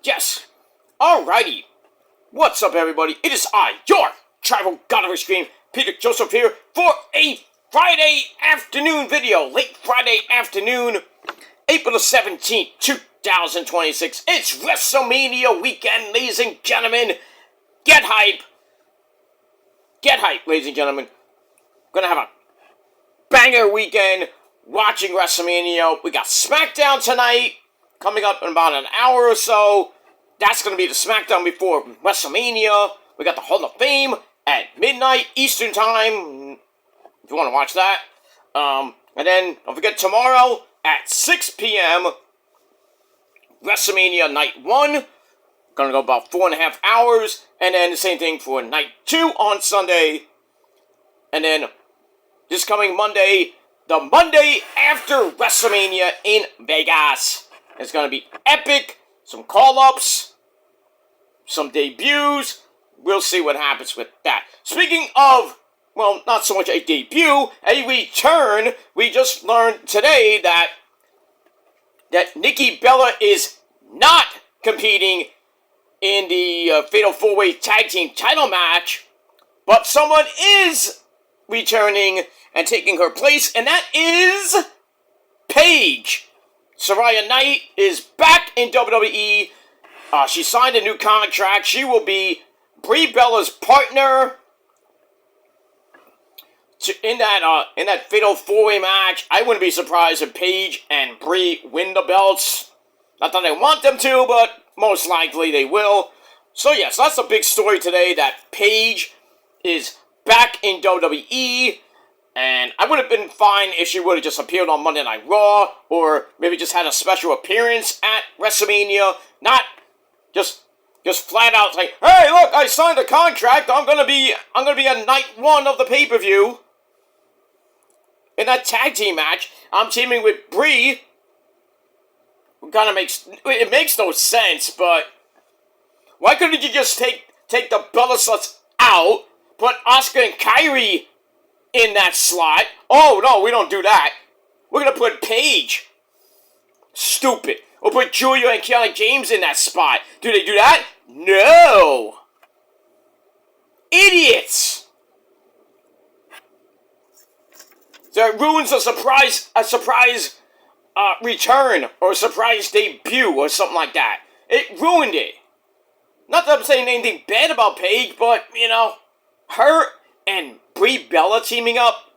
Yes. Alrighty. What's up, everybody? It is I, your Tribal God of Extreme, Peter Joseph here, for a Friday afternoon video. Late Friday afternoon, April the 17th, 2026. It's WrestleMania weekend, ladies and gentlemen. Get hype. Get hype, ladies and gentlemen. Gonna have a banger weekend watching WrestleMania. We got SmackDown tonight, coming up in about an hour or so. That's going to be the SmackDown before WrestleMania. We got the Hall of Fame at midnight Eastern Time, if you want to watch that. And then, don't forget, tomorrow at 6 p.m., WrestleMania Night 1. Going to go about 4.5 hours. And then the same thing for Night 2 on Sunday. And then, this coming Monday, the Monday after WrestleMania in Vegas. It's going to be epic. Some call-ups, some debuts. We'll see what happens with that. Speaking of, well, not so much a debut, a return. We just learned today that Nikki Bella is not competing in the Fatal 4-Way Tag Team title match, but someone is returning and taking her place, and that is Paige. Saraya Knight is back in WWE. She signed a new contract. She will be Brie Bella's partner in that Fatal 4-Way match. I wouldn't be surprised if Paige and Brie win the belts. Not that I want them to, but most likely they will. So yes, that's the big story today, that Paige is back in WWE. And I would have been fine if she would have just appeared on Monday Night Raw, or maybe just had a special appearance at WrestleMania. Not just flat out like, hey, look, I signed a contract. I'm gonna be on Night 1 of the pay-per-view. In that tag team match, I'm teaming with Brie. It makes no sense, but why couldn't you just take the Bella Sluts out, put Asuka and Kairi in that slot? Oh, no, we don't do that. We're going to put Paige. Stupid. We'll put Julia and Kiana James in that spot. Do they do that? No. Idiots. That ruins a surprise return or a surprise debut or something like that. It ruined it. Not that I'm saying anything bad about Paige, but, you know, her and Brie Bella teaming up.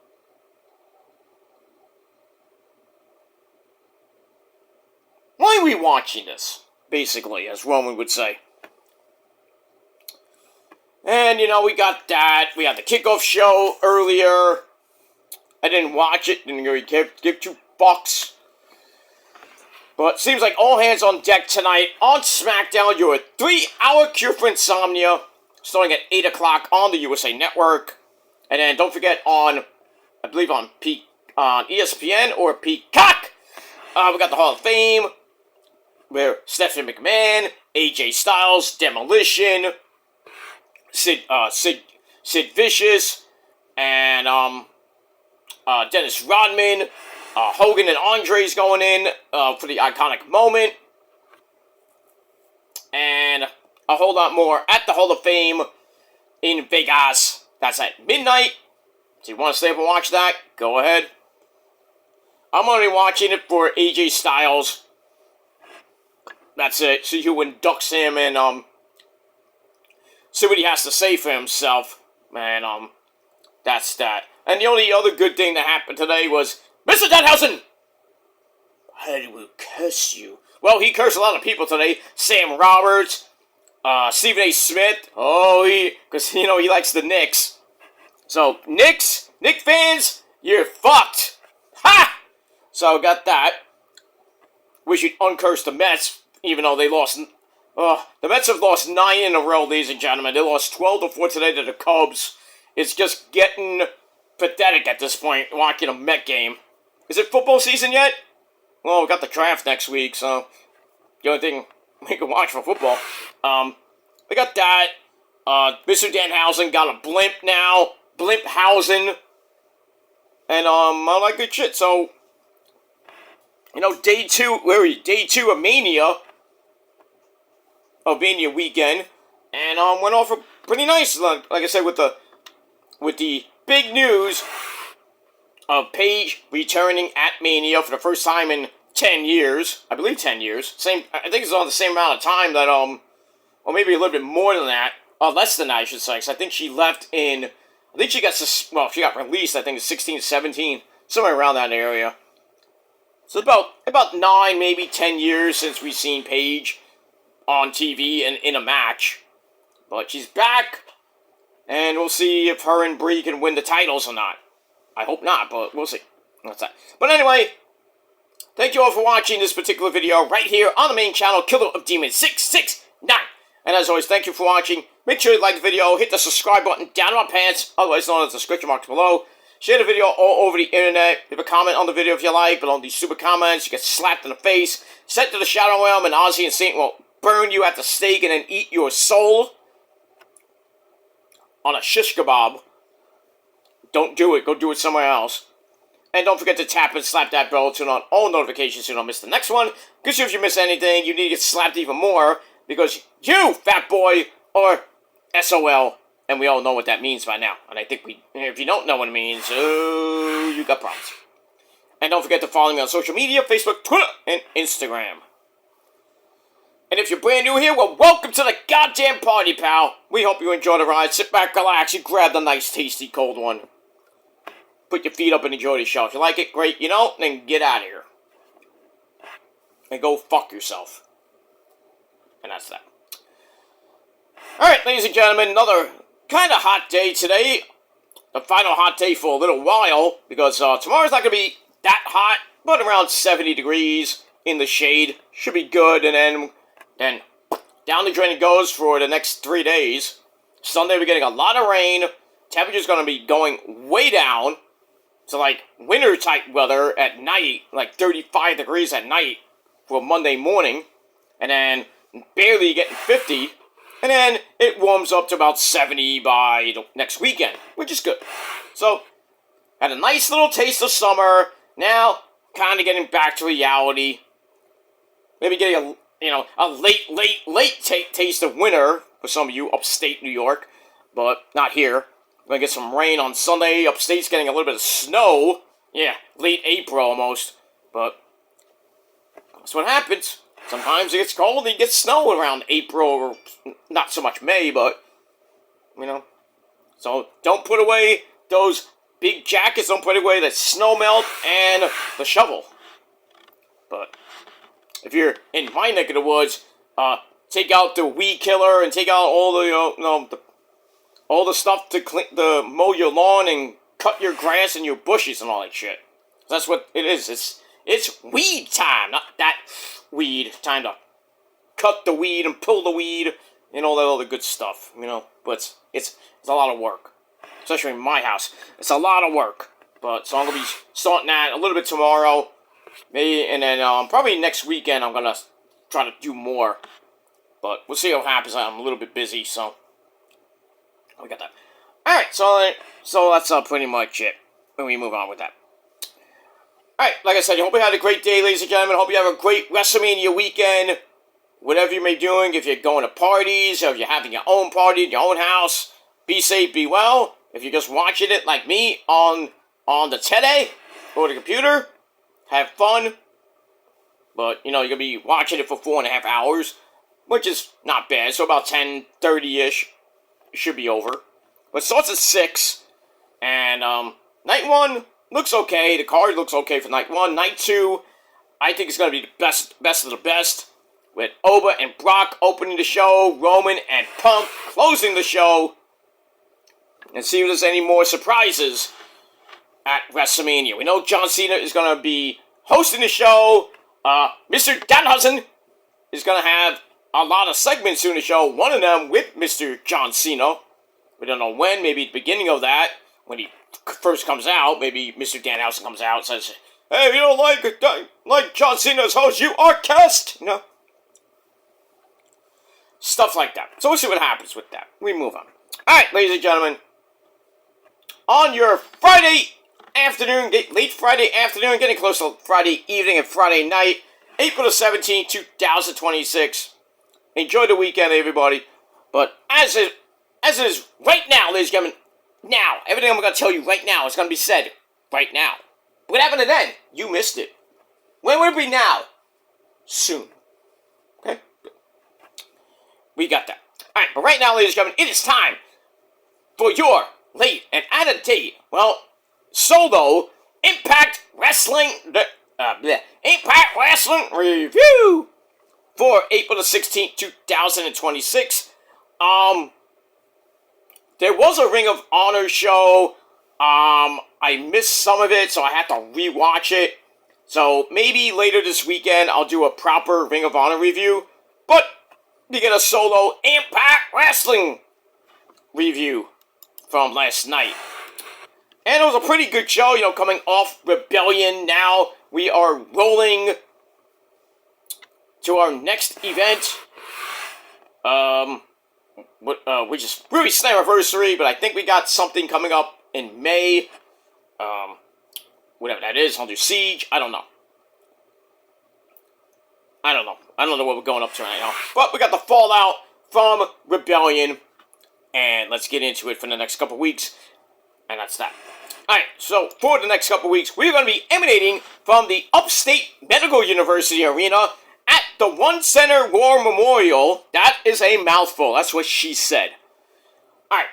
Why are we watching this? Basically, as Roman would say. And, you know, we got that. We had the kickoff show earlier. I didn't watch it. Didn't really give two fucks. But seems like all hands on deck tonight on SmackDown. Your 3-hour cure for insomnia, starting at 8 o'clock on the USA Network. And then don't forget I believe on ESPN or Peacock, we got the Hall of Fame, where Stephanie McMahon, AJ Styles, Demolition, Sid Vicious, and Dennis Rodman, Hogan and Andre's going in for the iconic moment. And a whole lot more at the Hall of Fame in Vegas. That's at midnight. So you want to stay up and watch that? Go ahead. I'm only watching it for AJ Styles. That's it. See who inducts him and see what he has to say for himself. And that's that. And the only other good thing that happened today was Mr. Danhausen! I will curse you. Well, he cursed a lot of people today. Sam Roberts, Stephen A. Smith. Because, you know, he likes the Knicks. So, Nick fans, you're fucked. Ha! So, got that. We should uncurse the Mets, even though they lost. The Mets have lost 9 in a row, ladies and gentlemen. They lost 12-4 today to the Cubs. It's just getting pathetic at this point, watching a Met game. Is it football season yet? Well, we got the draft next week, so the only thing we can watch for football. We got that. Mr. Danhausen got a blimp now. Blimphausen. And, all that good shit. So, you know, day two of Mania. of Mania weekend, and went off pretty nice. Like I said, with the big news of Paige returning at Mania for the first time in 10 years. I believe 10 years. I think it's on the same amount of time that or maybe a little bit more than that. Less than that, I should say. Because I think she left in. I think she got released. I think in 16, 17, somewhere around that area. So about 9, maybe 10 years since we've seen Paige on TV and in a match. But she's back, and we'll see if her and Brie can win the titles or not. I hope not, but we'll see. That's that. But anyway, thank you all for watching this particular video right here on the main channel, Killer of Demons 669. And as always, thank you for watching. Make sure you like the video, hit the subscribe button down in my pants, otherwise known as the description box below. Share the video all over the internet. Leave a comment on the video if you like, but on these super comments, you get slapped in the face, sent to the Shadow Realm, and Ozzy and Satan will burn you at the stake and then eat your soul on a shish kebab. Don't do it. Go do it somewhere else. And don't forget to tap and slap that bell to turn on all notifications so you don't miss the next one. Because if you miss anything, you need to get slapped even more. Because you, fat boy, are SOL. And we all know what that means by now. And I think if you don't know what it means, you got problems. And don't forget to follow me on social media, Facebook, Twitter, and Instagram. And if you're brand new here, well, welcome to the goddamn party, pal. We hope you enjoy the ride. Sit back, relax, and grab the nice, tasty, cold one. Put your feet up and enjoy the show. If you like it, great. You don't, then get out of here. And go fuck yourself. And that's that. Alright, ladies and gentlemen, another kind of hot day today. The final hot day for a little while. Because tomorrow's not going to be that hot. But around 70 degrees in the shade. Should be good. And then down the drain it goes for the next 3 days. Sunday we're getting a lot of rain. Temperature's going to be going way down. So like winter type weather at night. Like 35 degrees at night for Monday morning. And then barely getting 50. And then it warms up to about 70 by the next weekend, which is good. So, had a nice little taste of summer. Now, kind of getting back to reality. Maybe getting a late taste of winter for some of you upstate New York. But not here. We're going to get some rain on Sunday. Upstate's getting a little bit of snow. Yeah, late April almost. But that's what happens. Sometimes it gets cold and you get snow around April, or not so much May, but, So, don't put away those big jackets, don't put away the snow melt and the shovel. But, if you're in my neck of the woods, take out the weed killer and take out all the, all the stuff to mow your lawn and cut your grass and your bushes and all that shit. That's what it is. It's weed time, not that weed. Time to cut the weed and pull the weed and all that other good stuff, But it's a lot of work, especially in my house. It's a lot of work. But so I'm gonna be starting that a little bit tomorrow, maybe, and then probably next weekend I'm gonna try to do more. But we'll see what happens. I'm a little bit busy, so we got that. All right, so that's pretty much it. When we move on with that. Alright, like I said, I hope you had a great day, ladies and gentlemen. Hope you have a great WrestleMania weekend. Whatever you may be doing, if you're going to parties, or if you're having your own party in your own house, be safe, be well. If you're just watching it like me on the tele or the computer, have fun. But, you're going to be watching it for 4.5 hours, which is not bad. So about 10:30-ish, it should be over. But it starts at 6, and night 1... looks okay. The card looks okay for night 1. Night 2, I think it's going to be the best of the best. With Oba and Brock opening the show. Roman and Punk closing the show. And see if there's any more surprises at WrestleMania. We know John Cena is going to be hosting the show. Mr. Danhausen is going to have a lot of segments in the show. One of them with Mr. John Cena. We don't know when. Maybe at the beginning of that. When he first comes out, maybe Mr. Danhausen comes out and says, "Hey, if you don't like John Cena as host, you are cast." Stuff like that. So we'll see what happens with that. We move on. Alright, ladies and gentlemen. On your Friday afternoon, late Friday afternoon, getting close to Friday evening and Friday night, April the 17th, 2026. Enjoy the weekend, everybody. But as it is right now, ladies and gentlemen, now, everything I'm going to tell you right now is going to be said right now. What happened to then? You missed it. When will it be now? Soon. Okay? We got that. Alright, but right now, ladies and gentlemen, it is time for your late and out of date, well, solo Impact Wrestling, Impact Wrestling review for April the 16th, 2026. There was a Ring of Honor show. I missed some of it, so I had to rewatch it. So maybe later this weekend I'll do a proper Ring of Honor review. But you get a solo Impact Wrestling review from last night. And it was a pretty good show, you know, coming off Rebellion. Now we are rolling to our next event. Which is really Slammiversary, but I think we got something coming up in May. Whatever that is, Under Siege, I don't know. I don't know what we're going up to right now. But we got the fallout from Rebellion. And let's get into it for the next couple weeks. And that's that. Alright, so for the next couple weeks, we're going to be emanating from the Upstate Medical University Arena at the One Center War Memorial. That is a mouthful. That's what she said. Alright,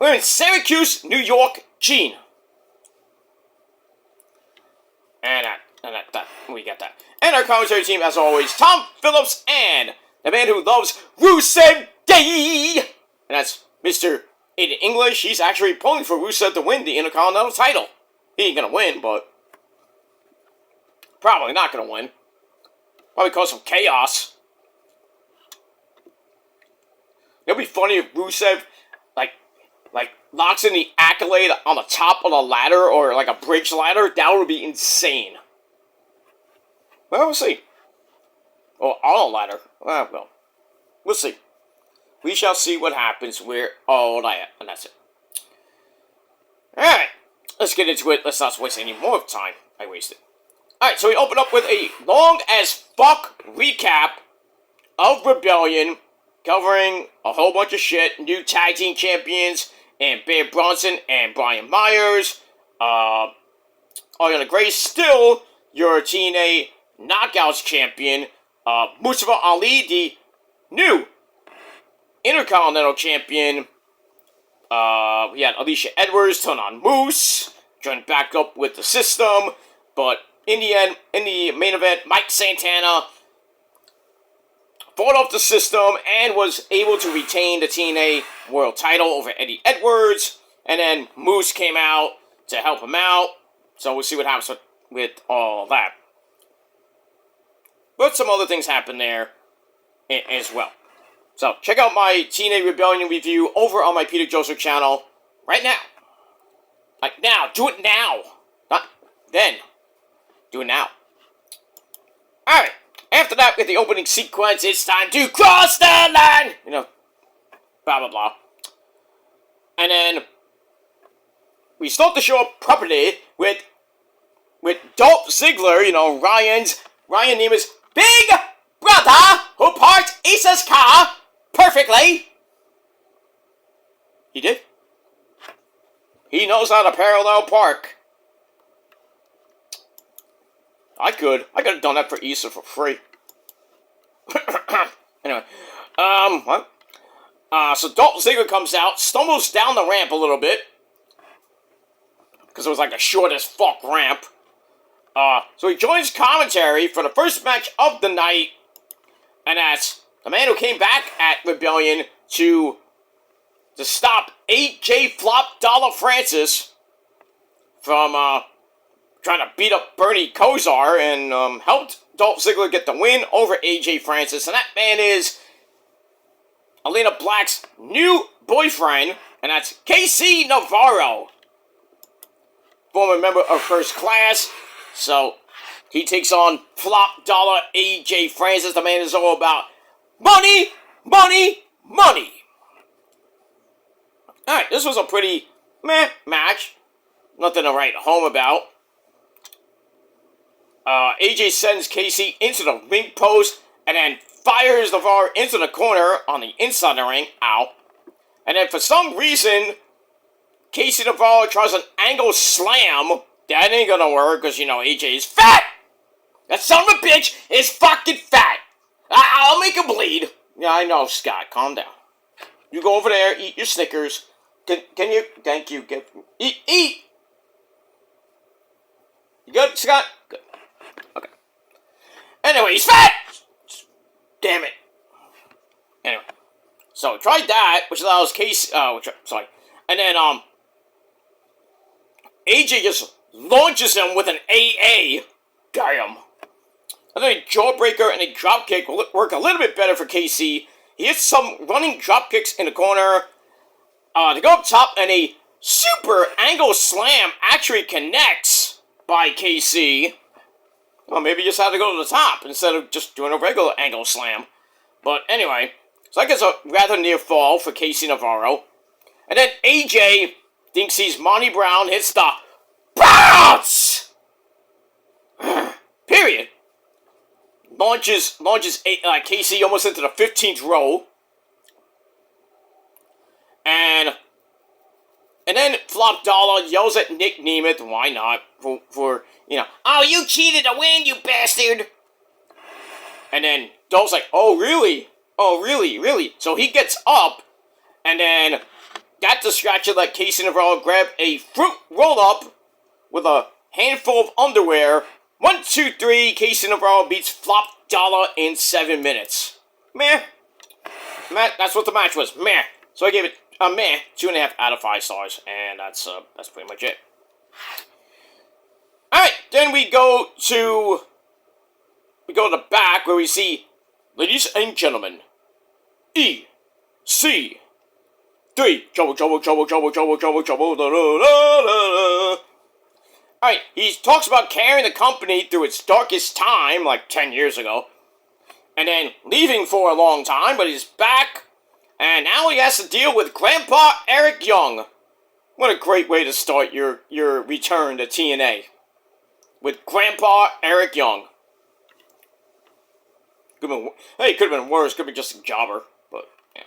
we're in Syracuse, New York, Gene. And we got that. And our commentary team, as always, Tom Phillips and the man who loves Rusev Day. And that's Mr. In English, he's actually pulling for Rusev to win the Intercontinental title. He ain't gonna win, but probably not gonna win. Probably cause some chaos. It'd be funny if Rusev, like locks in the accolade on the top of the ladder or like a bridge ladder. That would be insane. Well, we'll see. Or on a ladder. Well, we'll see. We shall see what happens. We're all that, and that's it. Alright, let's get into it. Let's not waste any more time. I wasted. Alright, so we open up with a long as fuck recap of Rebellion, covering a whole bunch of shit. New tag team champions, and Bear Bronson and Brian Myers. Ariana Grace, still your TNA Knockouts champion. Mustafa Ali, the new Intercontinental champion. We had Alicia Edwards turn on Moose, joined back up with the System, but in the end, in the main event, Mike Santana fought off the System and was able to retain the TNA World title over Eddie Edwards, and then Moose came out to help him out, so we'll see what happens with all that. But some other things happen there as well. So, check out my TNA Rebellion review over on my Peter Joseph channel right now. Like now. Do it now. Not then. Do it now. Alright. After that, with the opening sequence, it's time to cross the line! You know, blah, blah, blah. And then, we start the show up properly with Dolph Ziggler, you know, Ryan Nema's big brother who parked Isa's car perfectly. He did. He knows how to parallel park. I could have done that for Issa for free. Anyway, what? So Dolph Ziggler comes out, stumbles down the ramp a little bit, because it was like the shortest fuck ramp. So he joins commentary for the first match of the night, and that's the man who came back at Rebellion to stop AJ Flop Dollar Francis from trying to beat up Bernie Kosar, and helped Dolph Ziggler get the win over AJ Francis, and that man is Elena Black's new boyfriend, and that's KC Navarro, former member of First Class. So he takes on Flop Dollar AJ Francis. The man is all about money, money, money. Alright, this was a pretty meh match. Nothing to write home about. AJ sends Casey into the ring post and then fires Navarro into the corner on the inside of the ring. Ow. And then for some reason, Casey Navarro tries an angle slam. That ain't gonna work because, AJ is fat! That son of a bitch is fucking fat! I'll make him bleed. Yeah, I know, Scott. Calm down. You go over there, eat your Snickers. Can you? Thank you. Eat! You good, Scott? Good. Okay. Anyway, he's fat! Damn it. Anyway. So, tried that, which allows Casey... sorry. And then, AJ just launches him with an AA. Damn. And then a jawbreaker and a dropkick will work a little bit better for Casey. He hits some running dropkicks in the corner to go up top, and a super angle slam actually connects by Casey. Well, maybe he just had to go to the top instead of just doing a regular angle slam. But anyway, so that gets a rather near fall for Casey Navarro. And then AJ thinks he's Monty Brown, hits the bounce! Period. Launches Casey almost into the 15th row. And then Flop Dollar yells at Nick Nemeth, why not, for oh, you cheated to win, you bastard! And then Dolph's like, oh, really? Oh, really? So he gets up, and then got distracted, let Casey Navarro grab a fruit roll-up with a handful of underwear. 1, 2, 3, Casey Navarro beats Flop Dollar in 7 minutes. Meh. That's what the match was. Meh. So I gave it a meh, 2.5 out of 5 stars, and that's pretty much it. Alright, then we go to the back where we see, ladies and gentlemen, EC3. Trouble. Alright, he talks about carrying the company through its darkest time, like 10 years ago, and then leaving for a long time, but he's back, and now he has to deal with Grandpa Eric Young. What a great way to start your return to TNA. With Grandpa Eric Young. Could have been worse, could have been just a jobber, but yeah.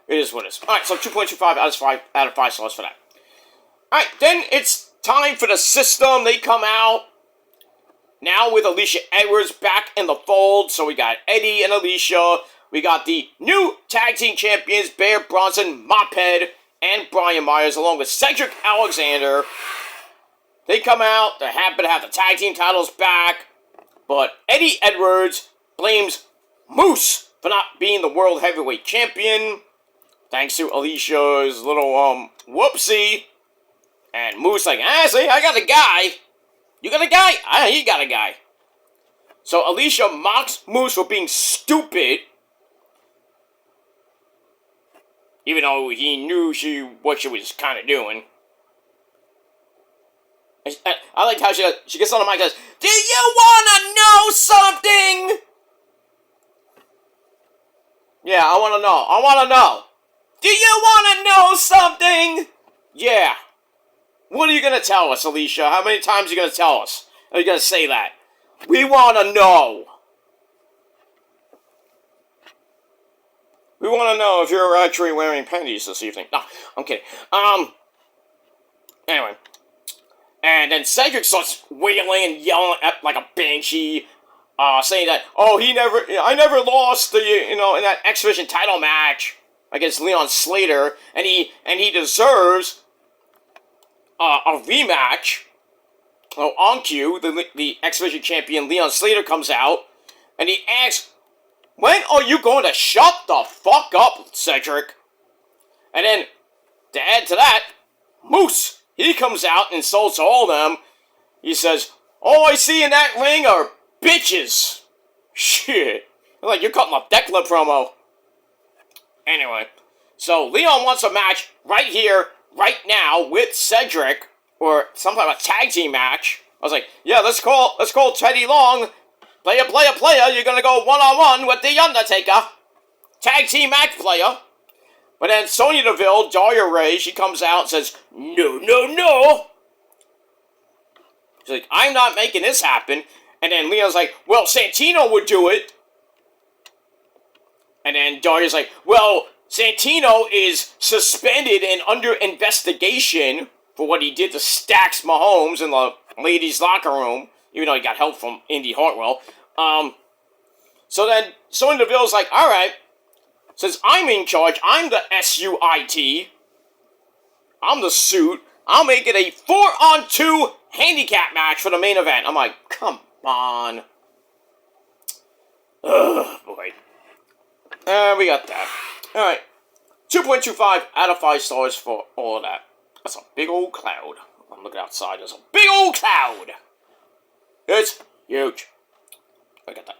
It is what it is. Alright, so 2.25 out of 5 stars for that. Alright, then it's time for the system. They come out now with Alicia Edwards back in the fold. So we got Eddie and Alicia. We got the new tag team champions, Bear Bronson, Mophead, and Brian Myers, along with Cedric Alexander. They come out. They're happy to have the tag team titles back. But Eddie Edwards blames Moose for not being the world heavyweight champion. Thanks to Alicia's little, whoopsie. And Moose like, see, I got a guy. You got a guy? He got a guy. So Alicia mocks Moose for being stupid. Even though he knew what she was kind of doing. I liked how she gets on the mic and says, do you want to know something? Yeah, I want to know. Do you want to know something? Yeah. What are you going to tell us, Alicia? How many times are you going to tell us? Are you going to say that? We want to know. We want to know if you're actually wearing panties this evening. No, I'm kidding. Anyway. And then Cedric starts wailing and yelling at like a banshee, saying that, I never lost in that X Division title match against Leon Slater, and he deserves a rematch. Well, on cue, the X Division champion Leon Slater comes out, and he asks, when are you going to shut the fuck up, Cedric? And then, to add to that, Moose, he comes out and insults all of them. He says, all I see in that ring are bitches. Shit. Like you're cutting a Declan promo. Anyway, so Leon wants a match right here, right now, with Cedric, or some type of tag team match. I was like, yeah, let's call Teddy Long. Player, you're gonna go one-on-one with The Undertaker. Tag team match, player. But then Sonya Deville, Daria Ray, she comes out and says, no. She's like, I'm not making this happen. And then Leon's like, well, Santino would do it. And then Daria's like, well, Santino is suspended and under investigation for what he did to Stax Mahomes in the ladies' locker room, even though he got help from Indy Hartwell. So then Sonya Deville's like, all right, since I'm in charge, I'm the SUIT, I'm the suit, I'll make it a 4-on-2 handicap match for the main event. I'm like, come on. Ugh, boy. We got that. Alright. 2.25 out of 5 stars for all of that. That's a big old cloud. I'm looking outside. There's a big old cloud. It's huge. Look at that.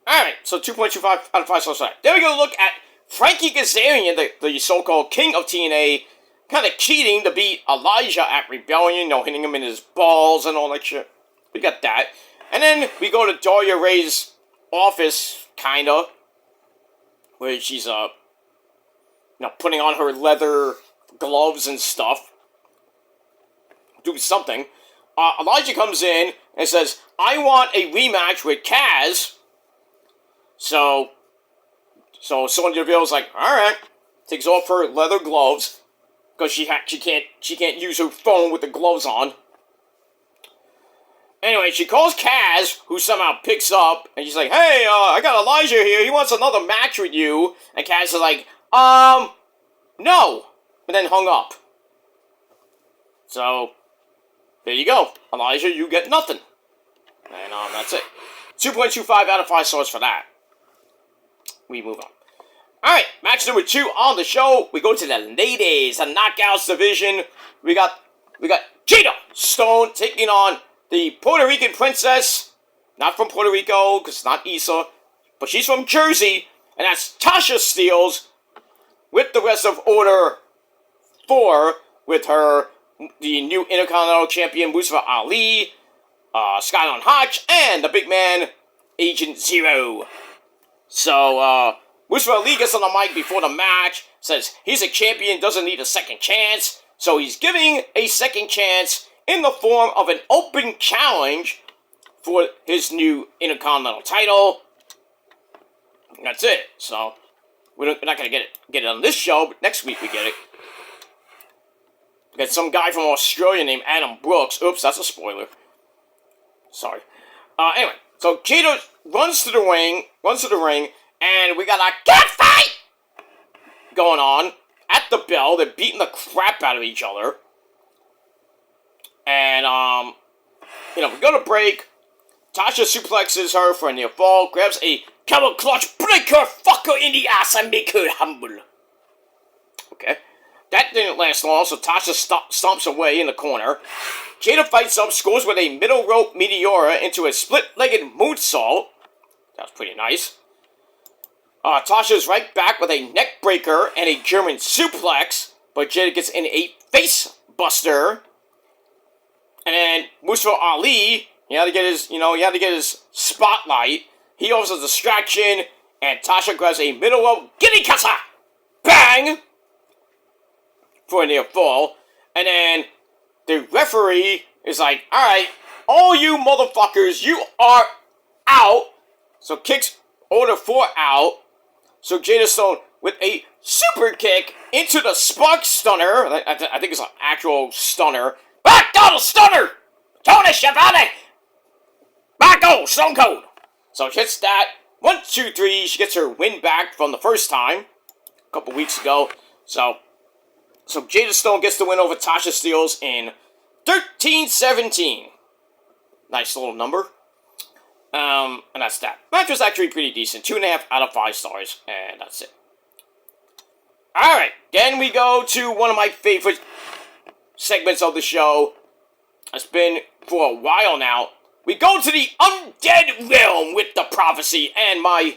Alright, so 2.25 out of 5 stars for that. Then we go look at Frankie Kazarian, the so-called king of TNA, kind of cheating to beat Elijah at Rebellion, hitting him in his balls and all that shit. We got that. And then we go to Daria Ray's office, kinda, where she's, putting on her leather gloves and stuff. Do something. Elijah comes in and says, I want a rematch with Kaz. So Sonya Deville's like, alright. Takes off her leather gloves, because she can't use her phone with the gloves on. Anyway, she calls Kaz, who somehow picks up, and she's like, hey, I got Elijah here, he wants another match with you. And Kaz is like, no. And then hung up. So, there you go. Elijah, you get nothing. And, that's it. 2.25 out of 5 stars for that. We move on. Alright, match number 2 on the show. We go to the ladies, the Knockouts division. We got Jada Stone taking on the Puerto Rican princess. Not from Puerto Rico, because it's not Issa. But she's from Jersey. And that's Tasha Steelz with the rest of Order 4. With her, the new Intercontinental Champion, Mustafa Ali, Skyline Hodge, and the big man, Agent Zero. So, Mustafa Ali gets on the mic before the match, says he's a champion, doesn't need a second chance, so he's giving a second chance in the form of an open challenge for his new Intercontinental title. That's it. So, we're not going to get it on this show, but next week we get it. We got some guy from Australia named Adam Brooks. Oops, that's a spoiler. Sorry. Anyway, so Jada runs to the ring, and we got a cat fight going on at the bell. They're beating the crap out of each other. And, we go to break. Tasha suplexes her for a near fall, grabs a camel clutch, break her, fuck her in the ass, and make her humble. Okay. That didn't last long, so Tasha stomps away in the corner. Jada fights up, scores with a middle rope Meteora into a split-legged moonsault. That was pretty nice. Tasha's right back with a neck breaker and a German suplex, but Jada gets in a face buster. And then Mustafa Ali, he had to get his spotlight. He offers a distraction, and Tasha grabs a middle rope Giddy Kata! Bang! For a near fall. And then the referee is like, alright, all you motherfuckers, you are out. So kicks Order 4 out. So Jada Stone with a super kick into the Spark Stunner. I think it's an actual stunner. Back go, stunner! Tony Schiavone! Back go, Stone Cold! So she hits that. 1, 2, 3. She gets her win back from the first time. A couple weeks ago. So Jada Stone gets the win over Tasha Steelz in 13-17. Nice little number. And that's that. Match was actually pretty decent. 2.5 out of 5 stars. And that's it. Alright. Then we go to one of my favorite segments of the show. It's been for a while now. We go to the Undead Realm with the Prophecy. And my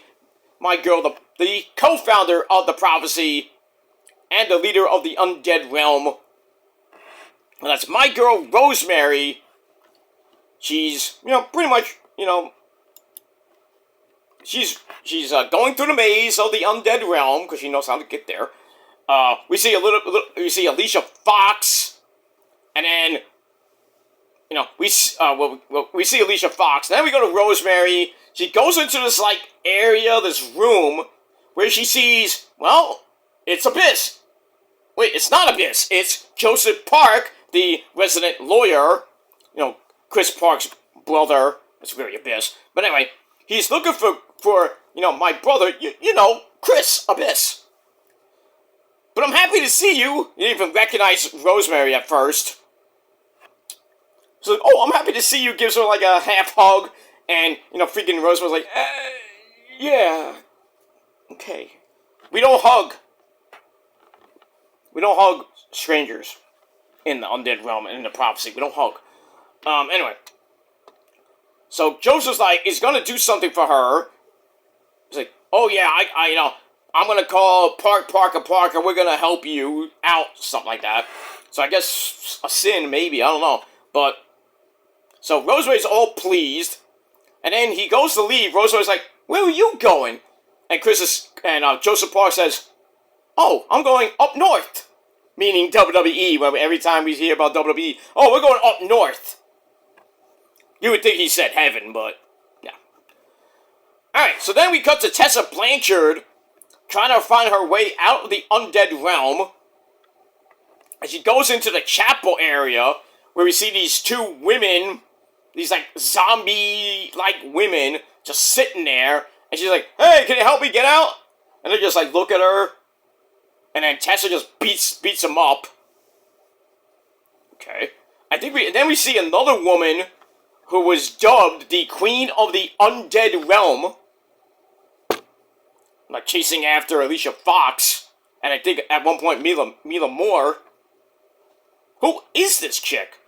girl, the co-founder of the Prophecy, and the leader of the Undead Realm. And that's my girl, Rosemary. She's, pretty much, she's going through the maze of the Undead Realm, because she knows how to get there. We see Alicia Fox, and then, we see Alicia Fox, and then we go to Rosemary. She goes into this, area, this room, where she sees, well, it's Abyss. Wait, it's not Abyss. It's Joseph Park, the resident lawyer. Chris Park's brother. It's really Abyss. But anyway, he's looking for my brother, Chris Abyss. But I'm happy to see you. You didn't even recognize Rosemary at first. So, I'm happy to see you. Gives her like a half hug. And, freaking Rosemary's like, yeah. Okay. We don't hug. We don't hug strangers in the undead realm and in the prophecy. We don't hug. Anyway. So Joseph's like, is gonna do something for her. He's like, oh yeah, I'm gonna call Parker, we're gonna help you out, something like that. So I guess a sin, maybe, I don't know. But, so Rosemary's all pleased. And then he goes to leave. Rosemary's like, where are you going? And Joseph Park says, oh, I'm going up north. Meaning WWE, where every time we hear about WWE, oh, we're going up north. You would think he said heaven, but, yeah. Alright, so then we cut to Tessa Blanchard trying to find her way out of the undead realm. And she goes into the chapel area, where we see these two women, these, like, zombie-like women, just sitting there. And she's like, hey, can you help me get out? And they just, like, look at her. And then Tessa just beats them up. Okay. Then we see another woman who was dubbed the Queen of the Undead Realm. Like, chasing after Alicia Fox. And I think at one point Mila Moore. Who is this chick?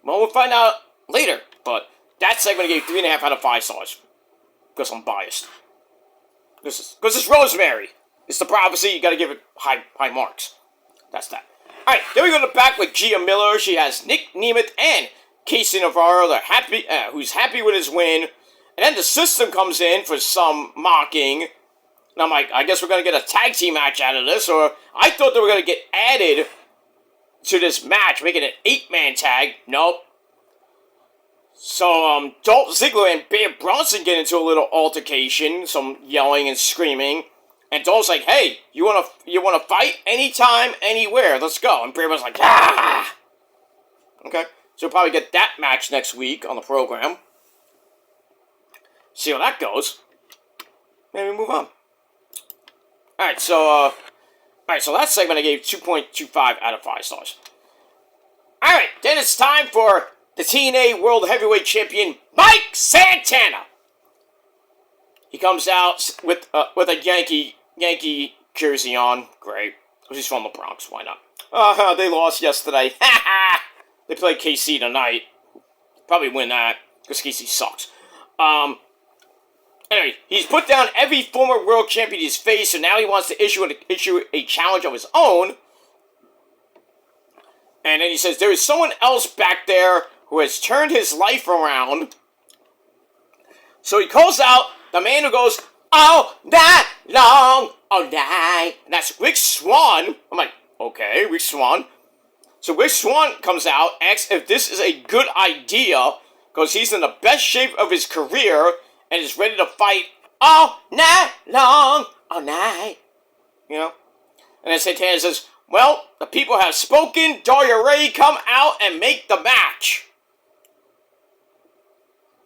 Well, we'll find out later. But that segment I gave 3.5 out of 5 stars. Because I'm biased. Because it's Rosemary. It's the prophecy, you gotta give it high marks. That's that. Alright, then we go to the back with Gia Miller. She has Nick Nemeth and Casey Navarro. They're happy, who's happy with his win. And then the system comes in for some mocking. And I'm like, I guess we're gonna get a tag team match out of this. Or I thought they were gonna get added to this match, making it an 8-man tag. Nope. So, Dolph Ziggler and Bear Bronson get into a little altercation. Some yelling and screaming. And Dolph's like, hey, you wanna fight? Anytime, anywhere, let's go. And Bear was like, ah! Okay, so we'll probably get that match next week on the program. See how that goes. Maybe move on. Alright, so that segment I gave 2.25 out of 5 stars. Alright, then it's time for the TNA World Heavyweight Champion, Mike Santana. He comes out with a Yankee jersey on. Great. Because he's from the Bronx. Why not? They lost yesterday. They played KC tonight. Probably win that. Because KC sucks. Anyway, he's put down every former world champion he's faced. So now he wants to issue a challenge of his own. And then he says, there is someone else back there who has turned his life around. So he calls out the man who goes, all night long, all night. And that's Rick Swann. I'm like, okay, Rick Swann. So Rick Swann comes out, asks if this is a good idea, because he's in the best shape of his career, and is ready to fight all night long, all night. You know? And then Santana says, well, the people have spoken. Daria Ray, come out and make the match.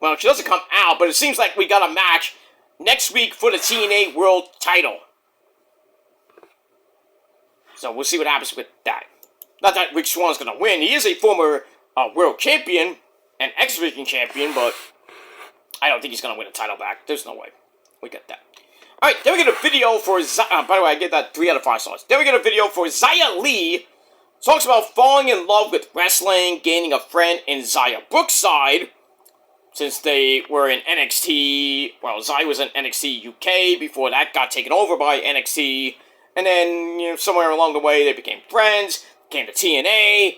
Well, she doesn't come out, but it seems like we got a match next week for the TNA World title. So we'll see what happens with that. Not that Rick Swann's going to win. He is a former world champion and X-Division champion, but I don't think he's going to win a title back. There's no way. We get that. Alright, then we get a video for... by the way, I gave that 3 out of 5 stars. Then we get a video for Xia Li. Talks about falling in love with wrestling, gaining a friend in Xia Brookside. Since they were in NXT... Well, Xia was in NXT UK. Before that got taken over by NXT. And then, somewhere along the way, they became friends. Came to TNA.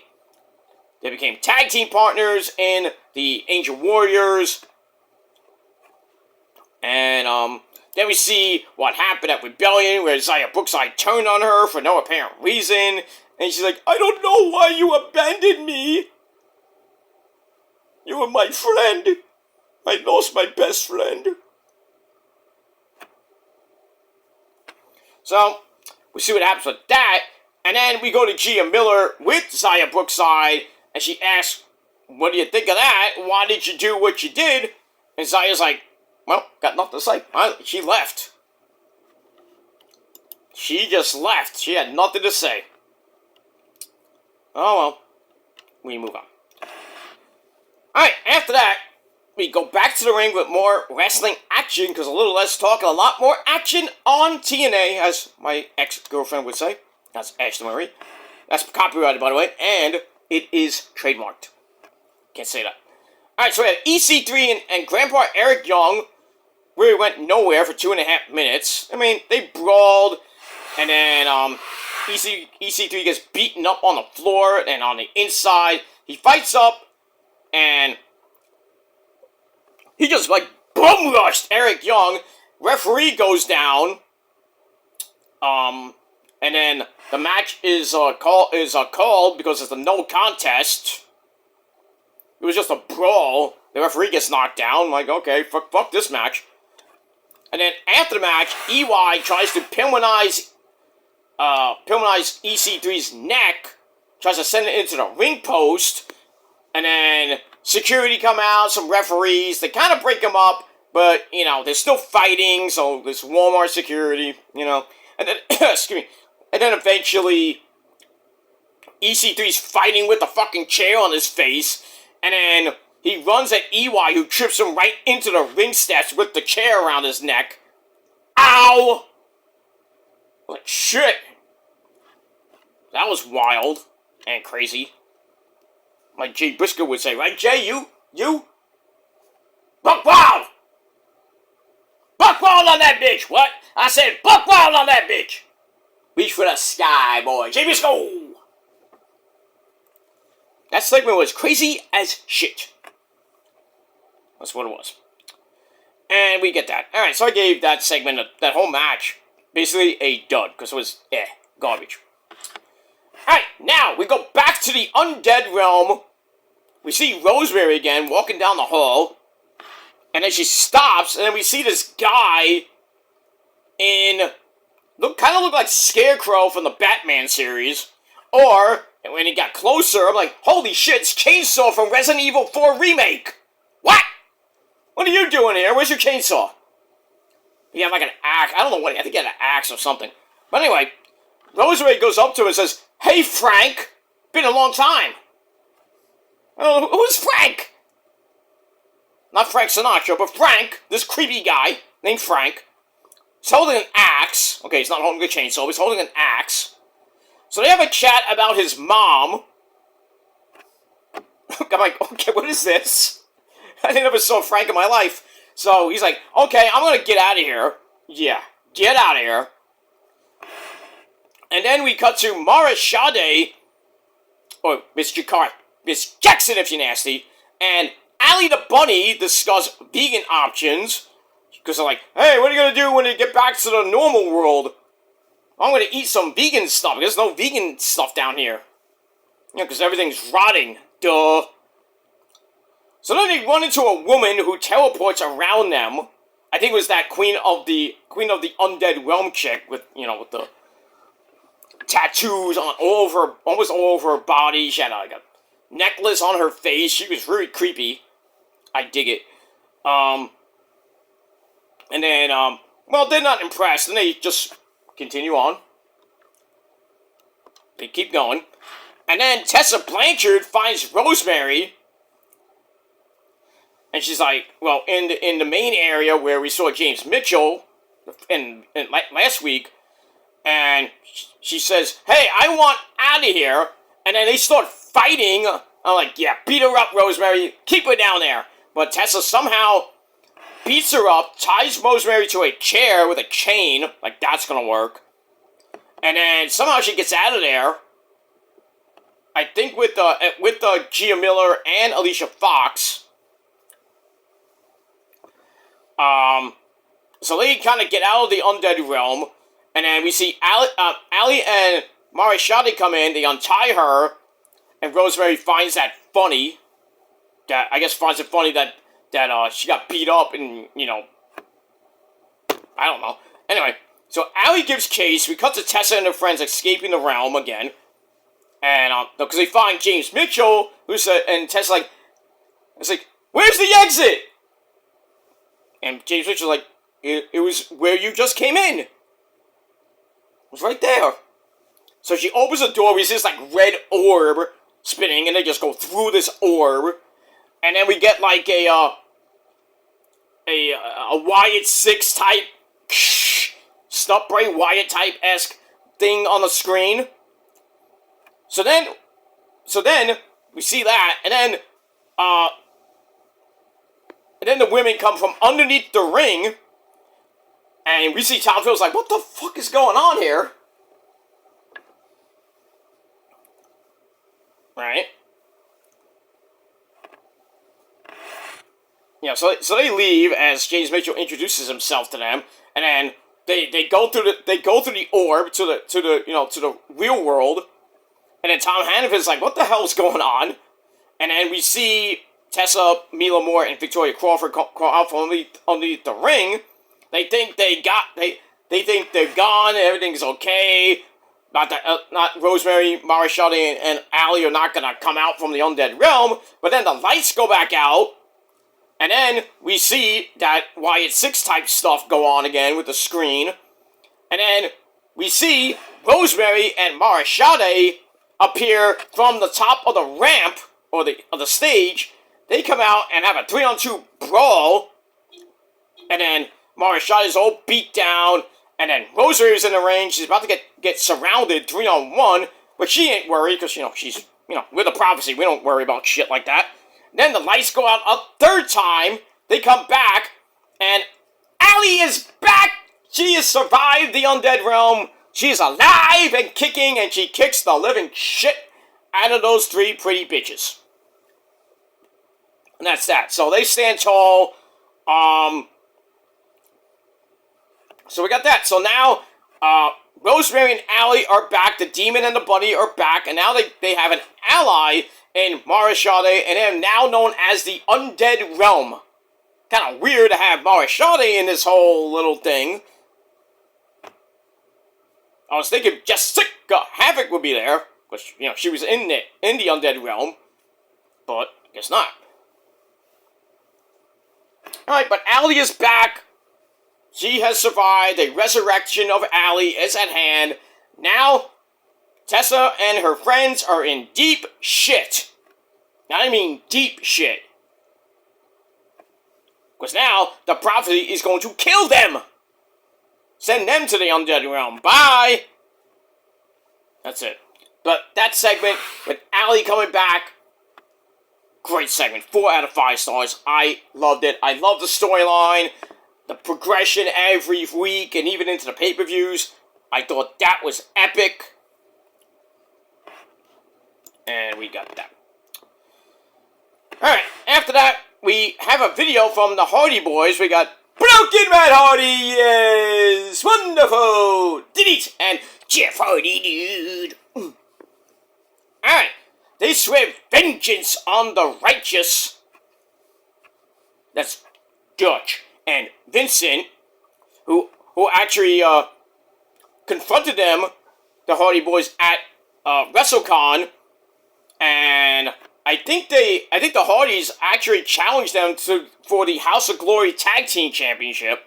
They became tag team partners in the Angel Warriors. And, then we see what happened at Rebellion, where Xia Brookside turned on her for no apparent reason. And she's like, I don't know why you abandoned me. You were my friend. I lost my best friend. So, we see what happens with that. And then we go to Gia Miller with Xia Brookside, and she asks, what do you think of that? Why did you do what you did? And Xia's like, well, got nothing to say. She left. She just left. She had nothing to say. Oh well. We move on. Alright, after that, we go back to the ring with more wrestling action, because a little less talk and a lot more action on TNA, as my ex-girlfriend would say. That's Ashley Marie. That's copyrighted, by the way, and it is trademarked. Can't say that. Alright, so we had EC3 and Grandpa Eric Young, really went nowhere for 2.5 minutes. I mean, they brawled, and then EC3 gets beaten up on the floor, and on the inside, he fights up, and he just, like, bum rushed Eric Young. Referee goes down, and then the match is called because it's a no contest. It was just a brawl. The referee gets knocked down. I'm like, okay, fuck this match. And then after the match, EY tries to Pillmanize EC3's neck, tries to send it into the ring post, and then security come out, some referees, they kind of break him up, but, you know, they're still fighting, so this Walmart security, you know, and then, excuse me, and then eventually, EC3's fighting with the fucking chair on his face, and then he runs at EY, who trips him right into the ring steps with the chair around his neck. Ow! Like, shit. That was wild and crazy. Like Jay Briscoe would say, right, Jay? You? Buck wild! Buck wild on that bitch! What? I said buck wild on that bitch! Reach for the sky, boy. Jay Briscoe! That segment was crazy as shit. That's what it was. And we get that. Alright, so I gave that segment, that whole match, basically a dud, because it was, garbage. Alright, now we go back to the Undead Realm. We see Rosemary again walking down the hall. And then she stops, and then we see this guy in... kind of look like Scarecrow from the Batman series. Or, when he got closer, I'm like, holy shit, it's Chainsaw from Resident Evil 4 Remake! What? What are you doing here? Where's your chainsaw? He had like an axe. I don't know what, I think he had an axe or something. But anyway, Rosemary goes up to him and says, hey, Frank! Been a long time. Who's Frank? Not Frank Sinatra, but Frank, this creepy guy named Frank. He's holding an axe. Okay, he's not holding a chainsaw, he's holding an axe. So they have a chat about his mom. I'm like, okay, what is this? I never saw Frank in my life. So he's like, okay, I'm gonna get out of here. Yeah, get out of here. And then we cut to Mara Sade, or Miss Jackson if you're nasty, and Allie the Bunny discuss vegan options. Because they're like, hey, what are you gonna do when you get back to the normal world? I'm gonna eat some vegan stuff. There's no vegan stuff down here. You know, because everything's rotting. Duh. So then they run into a woman who teleports around them. I think it was that Queen of the Undead Realm chick with, you know, with the tattoos on almost all over her body. She had like a necklace on her face. She was really creepy. I dig it. And then, well, they're not impressed, and they just continue on. They keep going. And then Tessa Blanchard finds Rosemary. And she's like, well, in the main area where we saw James Mitchell in last week, and she says, hey, I want out of here. And then they start fighting. I'm like, yeah, beat her up, Rosemary. Keep her down there. But Tessa somehow beats her up, ties Rosemary to a chair with a chain. Like, that's gonna work. And then somehow she gets out of there. I think with Gia Miller and Alicia Fox. So they kind of get out of the Undead Realm, and then we see Allie and Mara Sade come in, they untie her, and Rosemary finds that funny, that she got beat up and, you know, I don't know. Anyway, So Allie gives chase. We cut to Tessa and her friends escaping the realm again. And, because they find James Mitchell, and Tessa's like, it's like, where's the exit? And James Mitchell's like, it was where you just came in. It was right there. So she opens the door, we see this, like, red orb spinning, and they just go through this orb. And then we get, like, a Wyatt 6 type, Stuff Bray Wyatt type-esque thing on the screen. So then we see that, and then the women come from underneath the ring, and we see Tom Phil's like, what the fuck is going on here? Right? Yeah, so they leave as James Mitchell introduces himself to them, and then they go through the orb to the real world, and then Tom Hannaford's like, what the hell's going on? And then we see Tessa, Mila Moore, and Victoria Crawford crawl out from underneath the ring. They think they think they're gone, and everything's okay. Not Rosemary, Marishati, and Allie are not gonna come out from the undead realm. But then the lights go back out, and then we see that Wyatt 6 type stuff go on again with the screen. And then we see Rosemary and Marishati appear from the top of the ramp, or the stage. They come out and have a 3-on-2 brawl. And then Marishati's all beat down. And then Rosemary's in the ring. She's about to get surrounded 3-on-1. But she ain't worried because, she's, we're the prophecy. We don't worry about shit like that. Then the lights go out a third time. They come back. And Allie is back. She has survived the undead realm. She's alive and kicking. And she kicks the living shit out of those 3 pretty bitches. And that's that. So they stand tall. So we got that. So now, Rosemary and Allie are back. The Demon and the Bunny are back. And now they have an ally in Marishati. And they're now known as the Undead Realm. Kind of weird to have Marishati in this whole little thing. I was thinking Jessica Havoc would be there. Because, she was in the Undead Realm. But, I guess not. Alright, but Allie is back. She has survived. The resurrection of Allie is at hand. Now, Tessa and her friends are in deep shit. Now, I mean deep shit. Because now, the prophecy is going to kill them. Send them to the Undead Realm. Bye! That's it. But that segment, with Allie coming back, great segment. 4 out of 5 stars. I loved it. I love the storyline. The progression every week and even into the pay-per-views. I thought that was epic. And we got that. Alright, after that, we have a video from the Hardy Boys. We got Broken Matt Hardy, yes! Wonderful! Delete! And Jeff Hardy, dude. Alright, they swear vengeance on the righteous. That's Dutch. And Vincent, who actually confronted them, the Hardy Boys, at WrestleCon, and I think the Hardys actually challenged them for the House of Glory Tag Team Championship.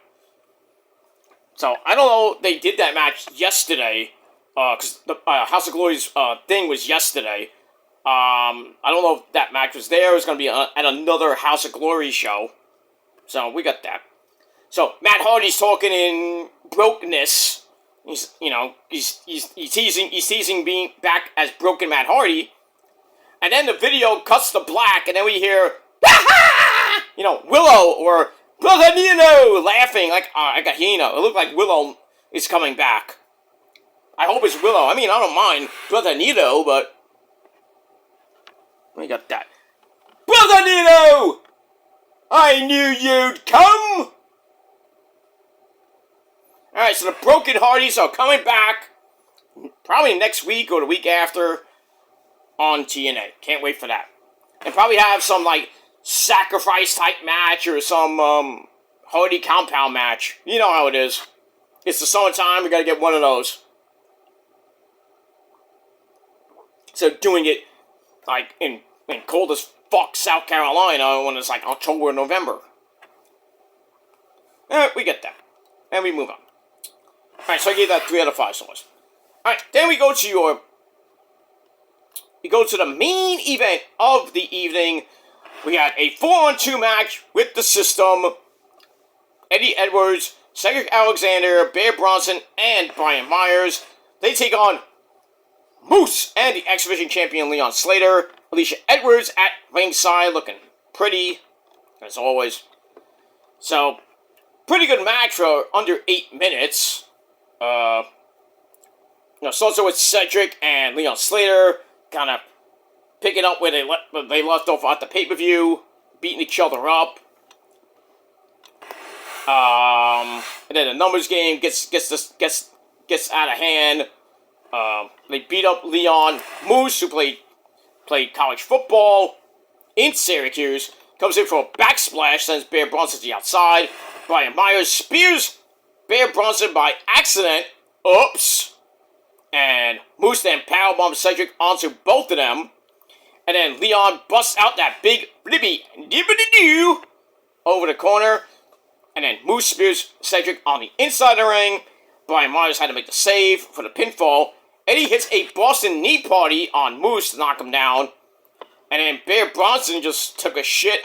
So I don't know. They did that match yesterday, because the House of Glory's thing was yesterday. I don't know if that match was there. It was going to be at another House of Glory show. So we got that. So Matt Hardy's talking in brokenness. He's teasing being back as Broken Matt Hardy. And then the video cuts to black, and then we hear, Willow or Brother Nino laughing like a hyena. It looked like Willow is coming back. I hope it's Willow. I mean, I don't mind Brother Nino, but we got that. Brother Nino! I knew you'd come! Alright, so the Broken Hardys are coming back probably next week or the week after on TNA. Can't wait for that. And probably have some, sacrifice type match or some Hardy compound match. You know how it is. It's the summertime. We gotta get one of those. So doing it like in cold as fuck South Carolina when it's like October or November. We get that. And we move on. Alright, so I gave that 3 out of 5 stars. Alright, then we go to the main event of the evening. We had a 4-on-2 match with the System. Eddie Edwards, Cedric Alexander, Bear Bronson, and Brian Myers. They take on Moose and the X Division champion Leon Slater. Alicia Edwards at ringside, looking pretty, as always. So, pretty good match for under 8 minutes. Starts with Cedric and Leon Slater, kind of picking up where they left off at the pay-per-view, beating each other up. And then the numbers game gets out of hand. They beat up Leon. Moose, who played college football in Syracuse, comes in for a backsplash, sends Bear Bronson to the outside. Brian Myers spears Bear Bronson by accident. Oops. And Moose then powerbombs Cedric onto both of them. And then Leon busts out that big blibby dibbity-doo over the corner. And then Moose spears Cedric on the inside of the ring. Brian Myers had to make the save for the pinfall. Eddie hits a Boston knee party on Moose to knock him down. And then Bear Bronson just took a shit.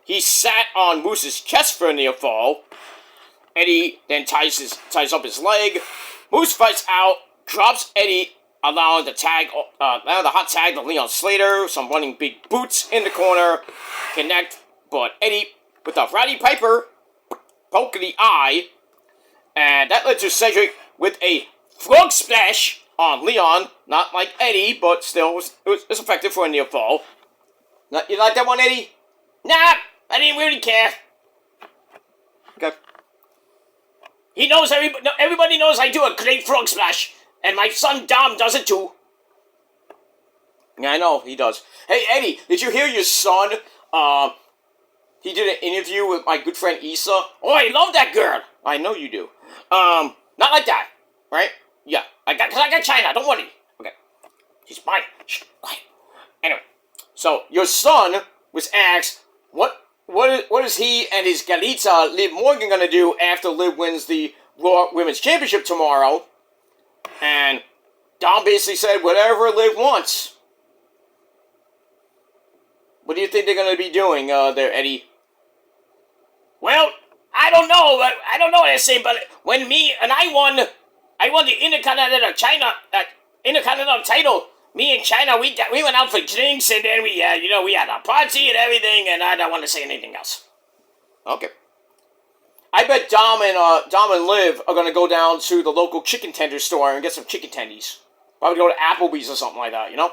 He sat on Moose's chest for a near fall. Eddie then ties up his leg. Moose fights out, drops Eddie, allowing the hot tag to Leon Slater. Some running big boots in the corner. Connect, but Eddie with a Roddy Piper poke in the eye. And that led to Cedric with a frog splash on Leon. Not like Eddie, but still it was effective for a near fall. You like that one, Eddie? Nah, I didn't really care. Okay. Everybody knows I do a great frog splash. And my son Dom does it too. Yeah, I know, he does. Hey, Eddie, did you hear your son? He did an interview with my good friend Issa. Oh, I love that girl. I know you do. Not like that, right? Yeah, I got China, don't worry. Okay. He's mine. Shh, quiet. Anyway, so your son was asked, what is he and his Galita, Liv Morgan, gonna do after Liv wins the Raw Women's Championship tomorrow? And Dom basically said, whatever Liv wants. What do you think they're gonna be doing there, Eddie? Well, I don't know what they're saying, but when I won the Intercontinental title. Me and China, we went out for drinks, and then we had a party and everything, and I don't want to say anything else. Okay. I bet Dom and Liv are gonna go down to the local chicken tender store and get some chicken tendies. Probably go to Applebee's or something like that, you know?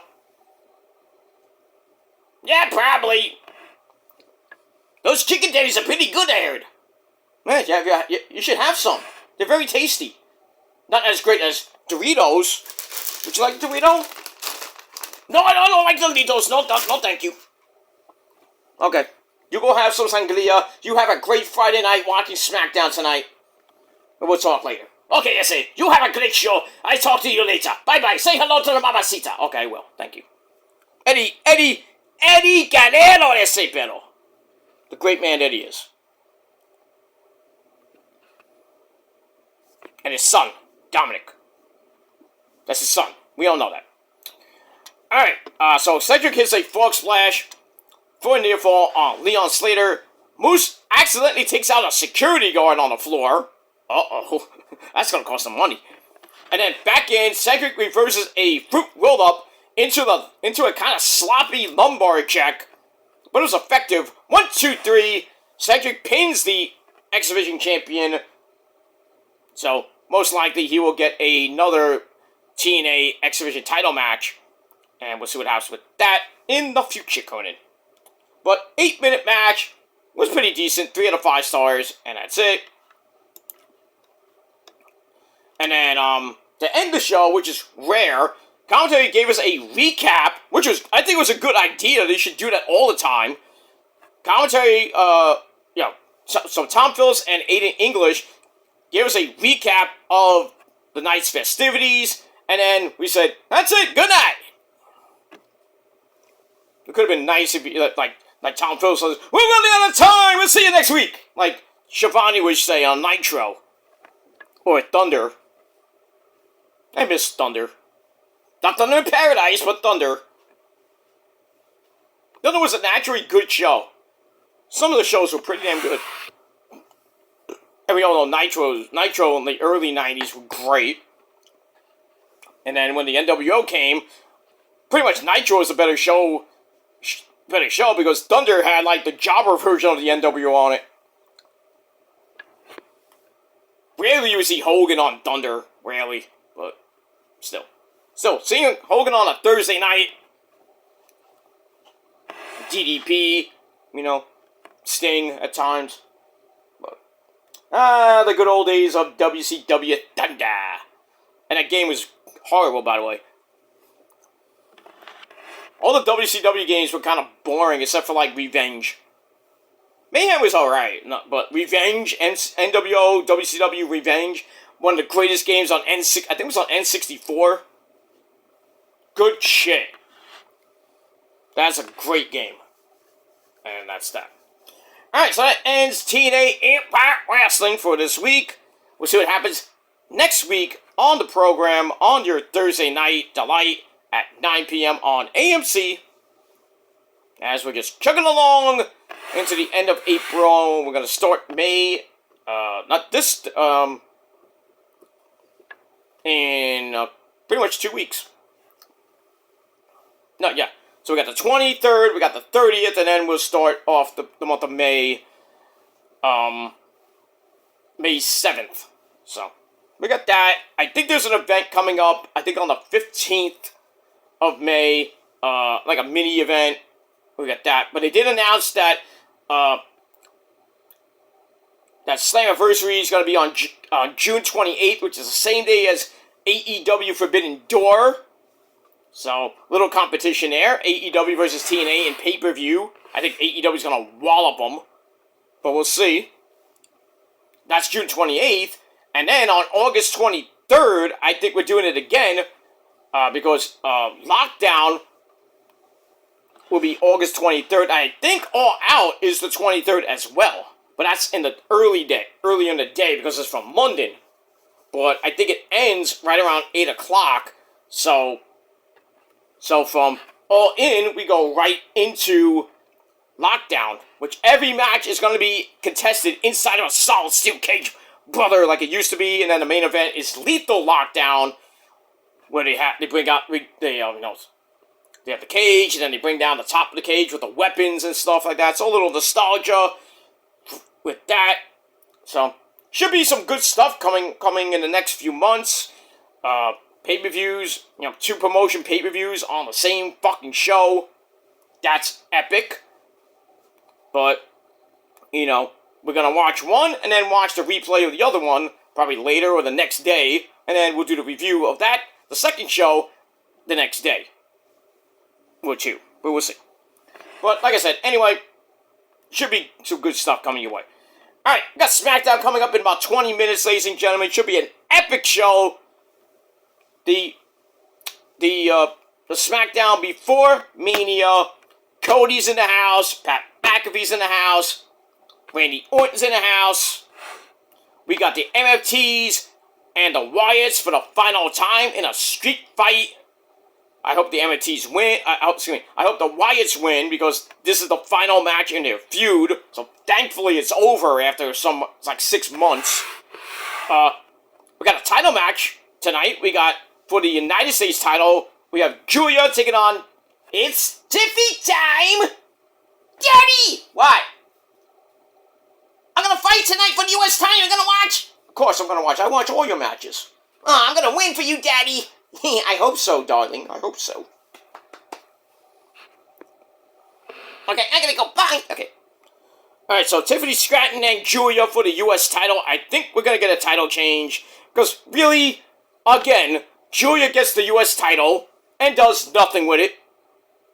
Yeah, probably. Those chicken tendies are pretty good, I heard. Man, yeah, you should have some. They're very tasty. Not as great as Doritos. Would you like a Dorito? No, I don't like Doritos. No, thank you. Okay. You go have some sangria. You have a great Friday night watching SmackDown tonight. And we'll talk later. Okay, I say, you have a great show. I talk to you later. Bye-bye. Say hello to the mamacita. Okay, I will. Thank you. Eddie Guerrero ese pero. The great man Eddie is. And his son, Dominic. That's his son. We all know that. Alright, so Cedric hits a frog splash for a near fall on Leon Slater. Moose accidentally takes out a security guard on the floor. Uh-oh. That's gonna cost some money. And then back in, Cedric reverses a fruit roll-up into a kind of sloppy lumbar check. But it was effective. 1, 2, 3. Cedric pins the X Division champion. So, most likely he will get another TNA X Division title match. And we'll see what happens with that in the future, Conan. But 8-minute match was pretty decent. 3 out of 5 stars. And that's it. And then, to end the show, which is rare, commentary gave us a recap, which I think was a good idea. They should do that all the time. Commentary, so Tom Phillips and Aiden English gave us a recap of the night's festivities, and then we said, that's it, good night. It could have been nice if you, like Tom Phillips says, we're running out of time, we'll see you next week. Like Shivani would say on Nitro. Or Thunder. I miss Thunder. Not Thunder in Paradise, but Thunder. Thunder was a naturally good show. Some of the shows were pretty damn good. And we all know Nitro in the early 90s were great. And then when the NWO came, pretty much Nitro was a better show because Thunder had like the jobber version of the NWO on it. Rarely you see Hogan on Thunder, rarely, but still. So, seeing Hogan on a Thursday night, DDP, Sting at times. But, the good old days of WCW Thunder. And that game was horrible, by the way. All the WCW games were kind of boring, except for, like, Revenge. Mayhem was alright, but Revenge, NWO, WCW Revenge, one of the greatest games on I think it was on N64. Good shit. That's a great game. And that's that. Alright, so that ends TNA Impact Wrestling for this week. We'll see what happens next week on the program on your Thursday night delight at 9 p.m. on AMC. As we're just chugging along into the end of April. We're going to start May, in pretty much 2 weeks. No, yeah. So we got the 23rd, we got the 30th, and then we'll start off the month of May, May 7th. So, we got that. I think there's an event coming up, I think on the 15th of May, like a mini event. We got that. But they did announce that, that Slammiversary is going to be on June 28th, which is the same day as AEW Forbidden Door. So, little competition there. AEW versus TNA in pay-per-view. I think AEW is going to wallop them. But we'll see. That's June 28th. And then on August 23rd, I think we're doing it again. Because Lockdown will be August 23rd. I think All Out is the 23rd as well. But that's in the early in the day, because it's from London. But I think it ends right around 8 o'clock. So from All In, we go right into Lockdown, which every match is going to be contested inside of a solid steel cage, brother, like it used to be. And then the main event is Lethal Lockdown, where they have the cage, and then they bring down the top of the cage with the weapons and stuff like that. So a little nostalgia with that. So should be some good stuff coming in the next few months. Pay-per-views, 2 promotion pay-per-views on the same fucking show. That's epic. But, we're gonna watch one, and then watch the replay of the other one, probably later or the next day, and then we'll do the review of that, the second show, the next day. Or 2, but we'll see. But, like I said, anyway, should be some good stuff coming your way. Alright, we got SmackDown coming up in about 20 minutes, ladies and gentlemen. Should be an epic show. The SmackDown before Mania, Cody's in the house, Pat McAfee's in the house, Randy Orton's in the house. We got the MFTs and the Wyatts for the final time in a street fight. I hope the MFTs win. I hope the Wyatts win, because this is the final match in their feud. So thankfully it's over after it's like 6 months. We got a title match tonight. We got, for the United States title, we have Julia taking on, it's Tiffy time! Daddy! What? I'm gonna fight tonight for the US title. You're gonna watch? Of course I'm gonna watch. I watch all your matches. I'm gonna win for you, Daddy. I hope so, darling. I hope so. Okay, I'm gonna go. Bye. Okay. Alright, so Tiffany Stratton and Julia for the US title. I think we're gonna get a title change. Because, really, again, Julia gets the US title and does nothing with it.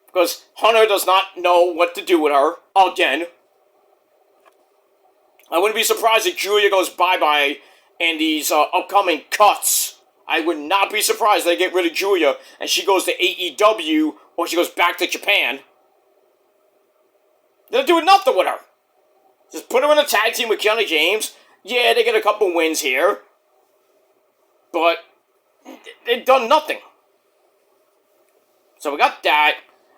Because Hunter does not know what to do with her. Again. I wouldn't be surprised if Julia goes bye-bye in these upcoming cuts. I would not be surprised if they get rid of Julia and she goes to AEW or she goes back to Japan. They're doing nothing with her. Just put her in a tag team with Kiana James. Yeah, they get a couple wins here. But they've done nothing. So we got that.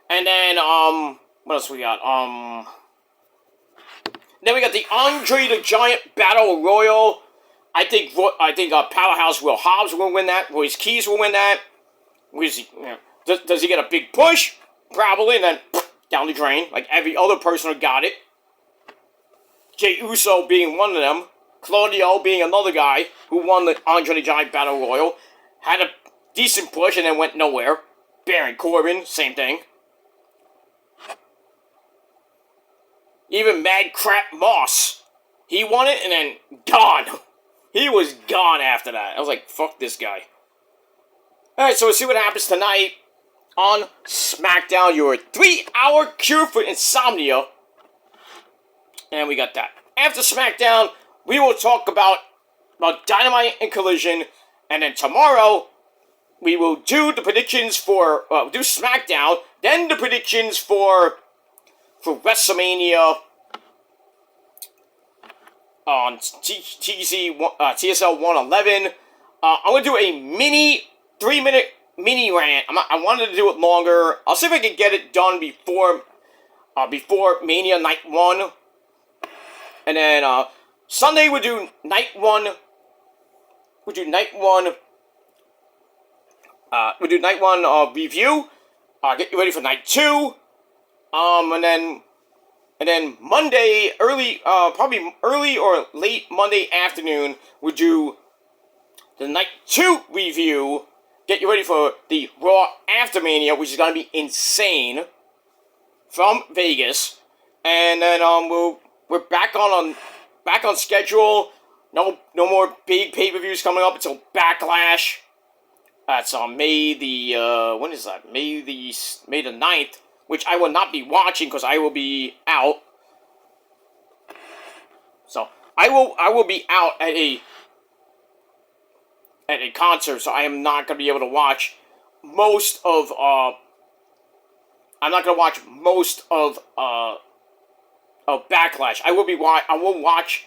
And then, what else we got? Then we got the Andre the Giant Battle Royal. I think Powerhouse Will Hobbs will win that. Royce Keys will win that. Does he get a big push? Probably, and then down the drain, like every other person who got it. Jey Uso being one of them. Claudio being another guy who won the Andre the Giant Battle Royal. Had a decent push and then went nowhere. Baron Corbin, same thing. Even Mad Crap Moss. He won it and then gone. He was gone after that. I was like, fuck this guy. Alright, so we'll see what happens tonight on SmackDown. Your 3-hour cure for insomnia. And we got that. After SmackDown, we will talk about Dynamite and Collision. And then tomorrow, we will do the predictions for, do SmackDown. Then the predictions for WrestleMania on TSL 111. I'm going to do a mini 3-minute mini rant. I wanted to do it longer. I'll see if I can get it done before Mania Night 1. And then Sunday we'll do Night 1. We'll do Night 1. We'll do Night 1 review. Get you ready for Night 2. And then Monday, probably early or late Monday afternoon, we'll do the Night 2 review. Get you ready for the Raw After Mania, which is going to be insane, from Vegas. And then we're back on schedule. No more big pay-per-views coming up until Backlash. That's on May the when is that? May the 9th. Which I will not be watching because I will be out. So I will be out at a concert, so I am not gonna be able to watch most of I'm not gonna watch most of Backlash. I will watch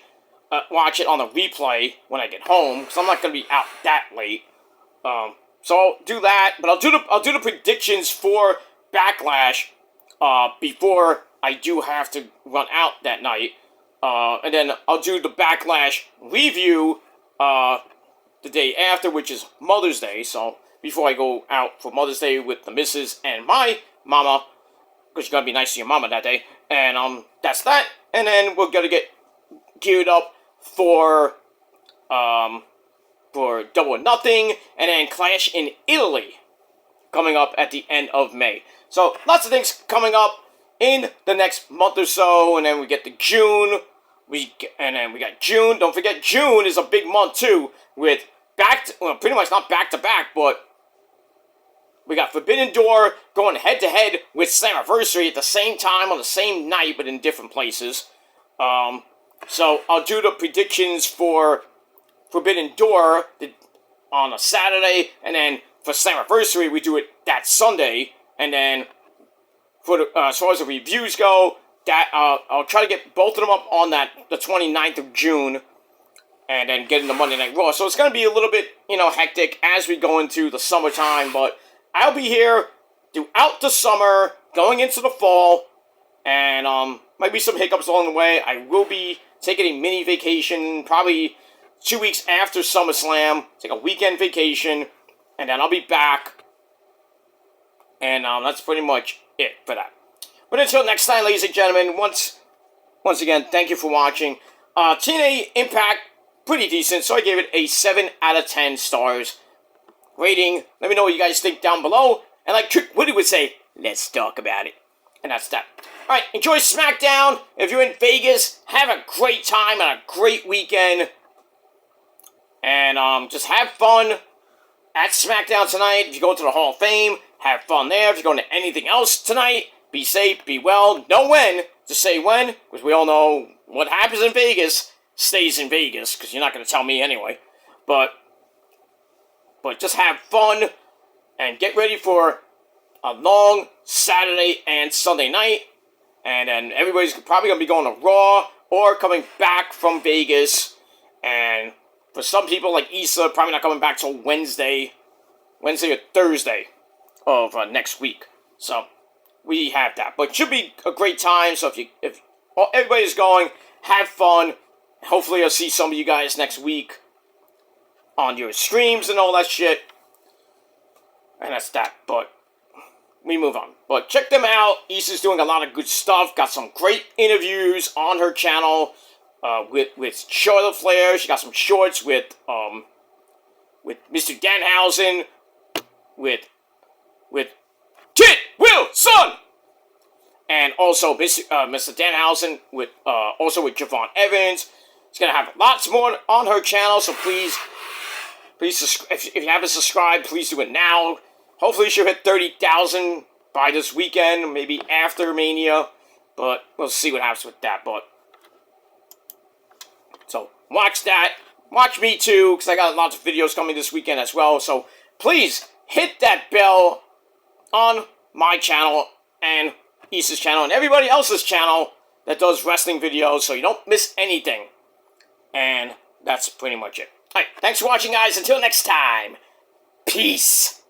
it on a replay when I get home because I'm not gonna be out that late. So I'll do that, but I'll do the predictions for Backlash before I do have to run out that night. And then I'll do the Backlash review the day after, which is Mother's Day. So before I go out for Mother's Day with the missus and my mama, because you're gonna be nice to your mama that day. And that's that. And then we're gonna get geared up for Double or Nothing, and then Clash in Italy coming up at the end of May. So lots of things coming up in the next month or so, and then we get to June. And then we got June. Don't forget, June is a big month too, with pretty much not back to back, but we got Forbidden Door going head to head with Slammiversary at the same time on the same night, but in different places. So I'll do the predictions for Forbidden Door on a Saturday, and then for Slammiversary we do it that Sunday, and then for as far as the reviews go, that I'll try to get both of them up on the 29th of June, and then get into Monday Night Raw. So it's going to be a little bit, hectic as we go into the summertime, but I'll be here throughout the summer, going into the fall, and might be some hiccups along the way. I will be taking a mini vacation, probably 2 weeks after SummerSlam, take a weekend vacation, and then I'll be back, and that's pretty much it for that. But until next time, ladies and gentlemen, once again, thank you for watching. TNA Impact, pretty decent, so I gave it a 7 out of 10 stars rating. Let me know what you guys think down below, and like Trick Woody would say, let's talk about it. And that's that. Alright, enjoy SmackDown. If you're in Vegas, have a great time and a great weekend. And just have fun at SmackDown tonight. If you go to the Hall of Fame, have fun there. If you're going to anything else tonight, be safe, be well. Know when to say when, because we all know what happens in Vegas. stays in Vegas, because you're not going to tell me anyway. But just have fun and get ready for a long Saturday and Sunday night. And then everybody's probably going to be going to Raw or coming back from Vegas. And for some people like Issa, probably not coming back till Wednesday or Thursday of next week. So we have that. But it should be a great time. So if everybody's going, have fun. Hopefully I'll see some of you guys next week on your streams and all that shit. And that's that. But we move on. But check them out. Issa's doing a lot of good stuff. Got some great interviews on her channel with Charlotte Flair. She got some shorts with Mr. Danhausen, with Kit Wilson, and also Mr. Danhausen with Javon Evans. She's gonna have lots more on her channel, so please, if you haven't subscribed, please do it now. Hopefully she'll hit 30,000 by this weekend, maybe after Mania, but we'll see what happens with that. But so watch that. Watch me too, because I got lots of videos coming this weekend as well. So please hit that bell on my channel and Issa's channel and everybody else's channel that does wrestling videos, so you don't miss anything. And that's pretty much it. Alright, thanks for watching, guys. Until next time, peace.